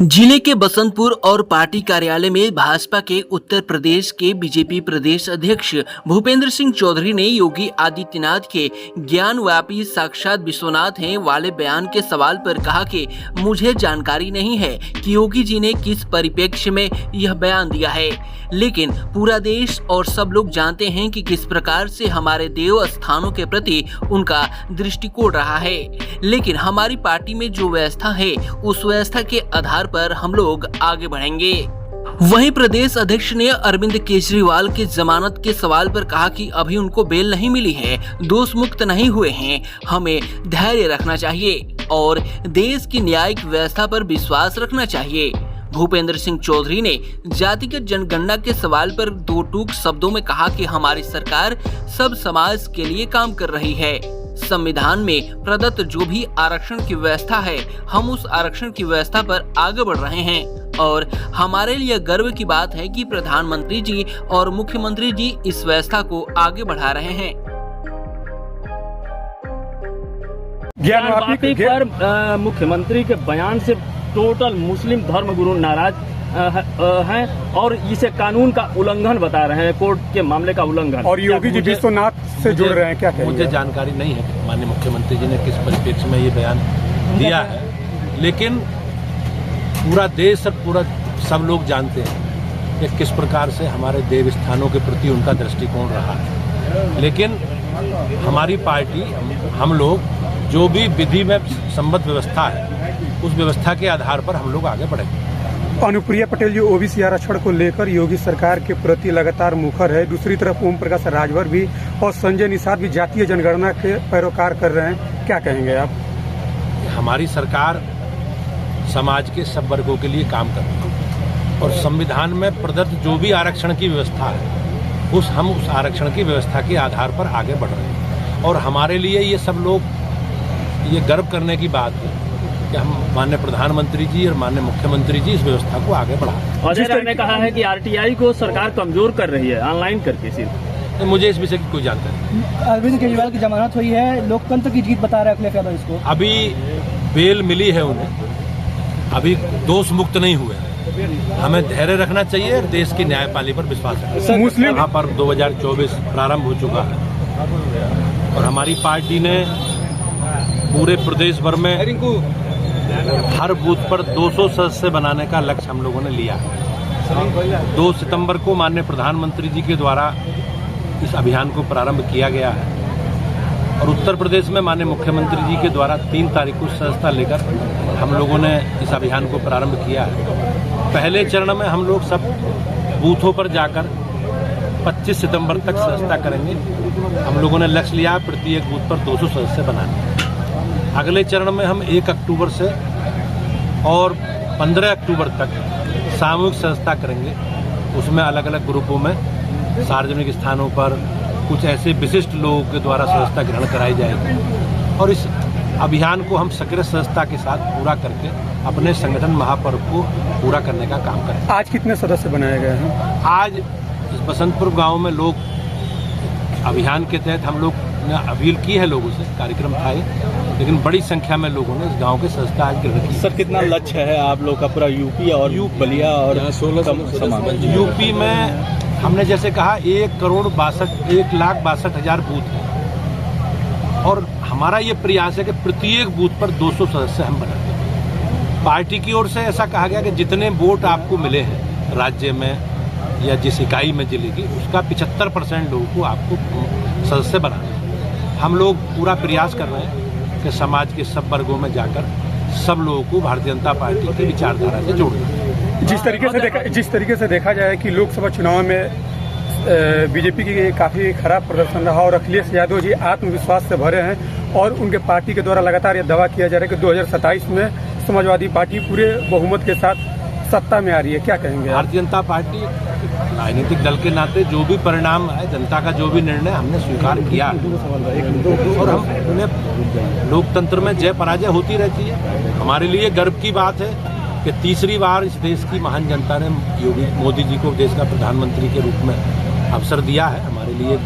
जिले के बसंतपुर और पार्टी कार्यालय में भाजपा के उत्तर प्रदेश के बीजेपी प्रदेश अध्यक्ष भूपेंद्र सिंह चौधरी ने योगी आदित्यनाथ के ज्ञानव्यापी साक्षात विश्वनाथ हैं वाले बयान के सवाल पर कहा कि मुझे जानकारी नहीं है कि योगी जी ने किस परिप्रेक्ष्य में यह बयान दिया है, लेकिन पूरा देश और सब लोग जानते हैं कि किस प्रकार से हमारे देव स्थानों के प्रति उनका दृष्टिकोण रहा है। लेकिन हमारी पार्टी में जो व्यवस्था है उस व्यवस्था के आधार पर हम लोग आगे बढ़ेंगे। वहीं प्रदेश अध्यक्ष ने अरविंद केजरीवाल की जमानत के सवाल पर कहा कि अभी उनको बेल नहीं मिली है, दोष मुक्त नहीं हुए हैं, हमें धैर्य रखना चाहिए और देश की न्यायिक व्यवस्था पर विश्वास रखना चाहिए। भूपेंद्र सिंह चौधरी ने जातिगत जनगणना के सवाल पर दो टूक शब्दों में कहा कि हमारी सरकार सब समाज के लिए काम कर रही है। संविधान में प्रदत्त जो भी आरक्षण की व्यवस्था है, हम उस आरक्षण की व्यवस्था पर आगे बढ़ रहे हैं और हमारे लिए गर्व की बात है कि प्रधानमंत्री जी और मुख्यमंत्री जी इस व्यवस्था को आगे बढ़ा रहे हैं। ज्ञानवापी पर मुख्यमंत्री के बयान से टोटल मुस्लिम धर्मगुरु नाराज हैं और इसे कानून का उल्लंघन बता रहे हैं, कोर्ट के मामले का उल्लंघन। और योगी जी विश्वनाथ से जुड़ रहे हैं, क्या कहेंगे? मुझे जानकारी नहीं है कि माननीय मुख्यमंत्री जी ने किस परिप्रेक्ष्य में ये बयान दिया है, लेकिन पूरा देश और पूरा सब लोग जानते हैं कि किस प्रकार से हमारे देव स्थानों के प्रति उनका दृष्टिकोण रहा है। लेकिन हमारी पार्टी, हम लोग जो भी विधि में संबद्ध व्यवस्था है उस व्यवस्था के आधार पर हम लोग आगे बढ़ेंगे। अनुप्रिया पटेल जी ओबीसी आरक्षण को लेकर योगी सरकार के प्रति लगातार मुखर है, दूसरी तरफ ओम प्रकाश राजभर भी और संजय निषाद भी जातीय जनगणना के पैरोकार कर रहे हैं, क्या कहेंगे आप? हमारी सरकार समाज के सब वर्गों के लिए काम कर रही है और संविधान में प्रदत्त जो भी आरक्षण की व्यवस्था है हम उस आरक्षण की व्यवस्था के आधार पर आगे बढ़ रहे हैं। और हमारे लिए ये सब लोग ये गर्व करने की बात है कि हम माननीय प्रधानमंत्री जी और माननीय मुख्यमंत्री जी इस व्यवस्था को आगे बढ़ा रहे हैं। अजय राय ने कहा है कि आरटीआई को सरकार कमजोर कर रही है ऑनलाइन करके सिर्फ। मुझे इस विषय की कोई जानकारी नहीं। अरविंद केजरीवाल की जमानत हुई है, लोकतंत्र की जीत बता रहे हैं अखिलेश यादव इसको। अभी बेल मिली है उन्हें, अभी दोष मुक्त नहीं हुए। हमें धैर्य रखना चाहिए और देश की न्यायपालिका पर विश्वास रखना। मुस्लिम यहाँ पर 2024 प्रारंभ हो चुका है और हमारी पार्टी ने पूरे प्रदेश भर में हर बूथ पर 200 सदस्य बनाने का लक्ष्य हम लोगों ने लिया है। 2 सितंबर को माननीय प्रधानमंत्री जी के द्वारा इस अभियान को प्रारंभ किया गया है और उत्तर प्रदेश में माननीय मुख्यमंत्री जी के द्वारा 3 तारीख को सदस्यता लेकर हम लोगों ने इस अभियान को प्रारंभ किया है। पहले चरण में हम लोग सब बूथों पर जाकर 25 सितंबर तक सदस्यता करेंगे। हम लोगों ने लक्ष्य लिया प्रत्येक बूथ पर 200 सदस्य बनाने। अगले चरण में हम 1 अक्टूबर से और 15 अक्टूबर तक सामूहिक सदस्यता करेंगे। उसमें अलग अलग ग्रुपों में सार्वजनिक स्थानों पर कुछ ऐसे विशिष्ट लोगों के द्वारा सदस्यता ग्रहण कराई जाएगी और इस अभियान को हम सक्रिय सदस्यता के साथ पूरा करके अपने संगठन महापर्व को पूरा करने का काम करें। आज कितने सदस्य बनाए गए हैं? आज इस बसंतपुर गांव में लोग अभियान के तहत हम लोग ने अपील की है लोगों से, कार्यक्रम था लेकिन बड़ी संख्या में लोगों ने इस गांव के सदस्यता आज ग्रहण की। सर कितना लक्ष्य है आप लोग का पूरा यूपी और बलिया और 16 यूपी में हमने जैसे कहा 1,62,00,000 बूथ है और हमारा ये प्रयास है कि प्रत्येक बूथ पर 200 सदस्य हम बनाएं। पार्टी की ओर से ऐसा कहा गया कि जितने वोट आपको मिले हैं राज्य में या जिस इकाई में जिले की, उसका 75% लोगों को आपको सदस्य बनाना है। हम लोग पूरा प्रयास कर रहे हैं कि समाज के सब वर्गों में जाकर सब लोगों को भारतीय जनता पार्टी की विचारधारा से जोड़ना। जिस तरीके से देखा जाए कि लोकसभा चुनाव में बीजेपी की काफी खराब प्रदर्शन रहा और अखिलेश यादव जी आत्मविश्वास से भरे हैं और उनके पार्टी के द्वारा लगातार यह दावा किया जा रहा है कि 2027 में समाजवादी पार्टी पूरे बहुमत के साथ सत्ता में आ रही है, क्या कहेंगे? भारतीय जनता पार्टी राजनीतिक दल के नाते जो भी परिणाम है, जनता का जो भी निर्णय हमने स्वीकार किया और हम उन्हें लोकतंत्र में जय पराजय होती रहती है। हमारे लिए गर्व की बात है कि तीसरी बार इस देश की महान जनता ने योगी मोदी जी को देश का प्रधानमंत्री के रूप में अवसर दिया है। हमारे लिए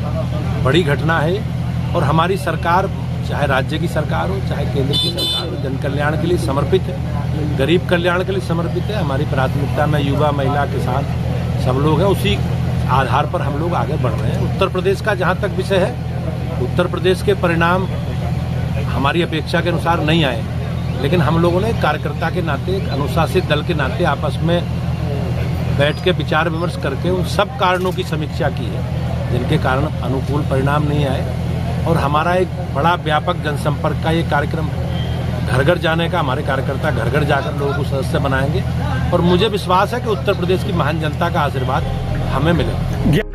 बड़ी घटना है और हमारी सरकार चाहे राज्य की सरकार हो चाहे केंद्र की सरकार हो, जन कल्याण के लिए समर्पित है, गरीब कल्याण के लिए समर्पित है। हमारी प्राथमिकता में युवा, महिला, किसान सब लोग हैं। उसी आधार पर हम लोग आगे बढ़ रहे हैं। उत्तर प्रदेश का जहाँ तक विषय है, उत्तर प्रदेश के परिणाम हमारी अपेक्षा के अनुसार नहीं आए, लेकिन हम लोगों ने कार्यकर्ता के नाते, एक अनुशासित दल के नाते आपस में बैठ के विचार विमर्श करके उन सब कारणों की समीक्षा की है जिनके कारण अनुकूल परिणाम नहीं आए। और हमारा एक बड़ा व्यापक जनसंपर्क का ये कार्यक्रम, घर घर जाने का, हमारे कार्यकर्ता घर घर जाकर लोगों को सदस्य बनाएंगे और मुझे विश्वास है कि उत्तर प्रदेश की महान जनता का आशीर्वाद हमें मिलेगा।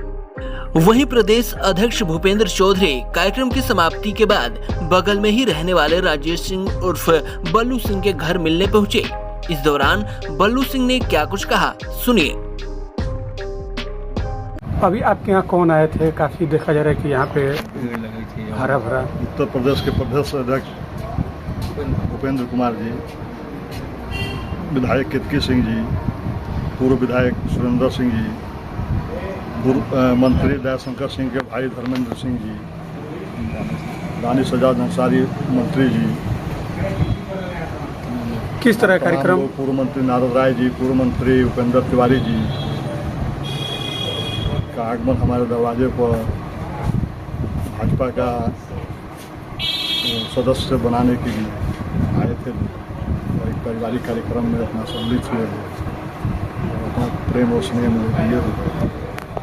वहीं प्रदेश अध्यक्ष भूपेंद्र चौधरी कार्यक्रम की समाप्ति के बाद बगल में ही रहने वाले राजेश सिंह उर्फ बल्लू सिंह के घर मिलने पहुंचे। इस दौरान बल्लू सिंह ने क्या कुछ कहा, सुनिए। अभी आपके यहाँ कौन आए थे? काफी देखा जा रहा है कि यहाँ पे हरा भरा। उत्तर प्रदेश के प्रदेश अध्यक्ष भूपेंद्र कुमार जी, विधायक केतकी सिंह जी, पूर्व विधायक सुरेंद्र सिंह जी, पूर्व मंत्री दयाशंकर सिंह के भाई धर्मेंद्र सिंह जी, दानिश आजाद अंसारी मंत्री जी, किस तरह कार्यक्रम? पूर्व मंत्री नारद राय जी, पूर्व मंत्री उपेंद्र तिवारी जी का आगमन हमारे दरवाजे पर भाजपा का सदस्य बनाने के लिए आए थे। और एक पारिवारिक कार्यक्रम में अपना सम्मिलित हुए और अपना प्रेम और स्नेह में दिए हुए।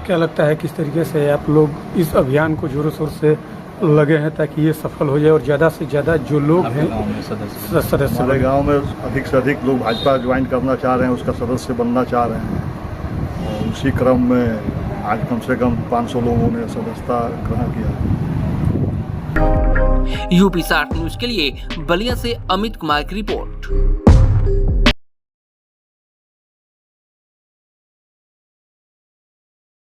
क्या लगता है किस तरीके से आप लोग इस अभियान को जोरों शोर से लगे हैं ताकि ये सफल हो जाए और ज़्यादा से ज़्यादा जो लोग हैं सदस्य हमारे गांव में अधिक से अधिक लोग भाजपा ज्वाइन करना चाह रहे हैं, उसका सदस्य बनना चाह रहे हैं और उसी क्रम में आज कम से कम 500 लोगों ने सदस्यता ग्रहण किया। यूपी 60 न्यूज के लिए बलिया से अमित कुमार की रिपोर्ट।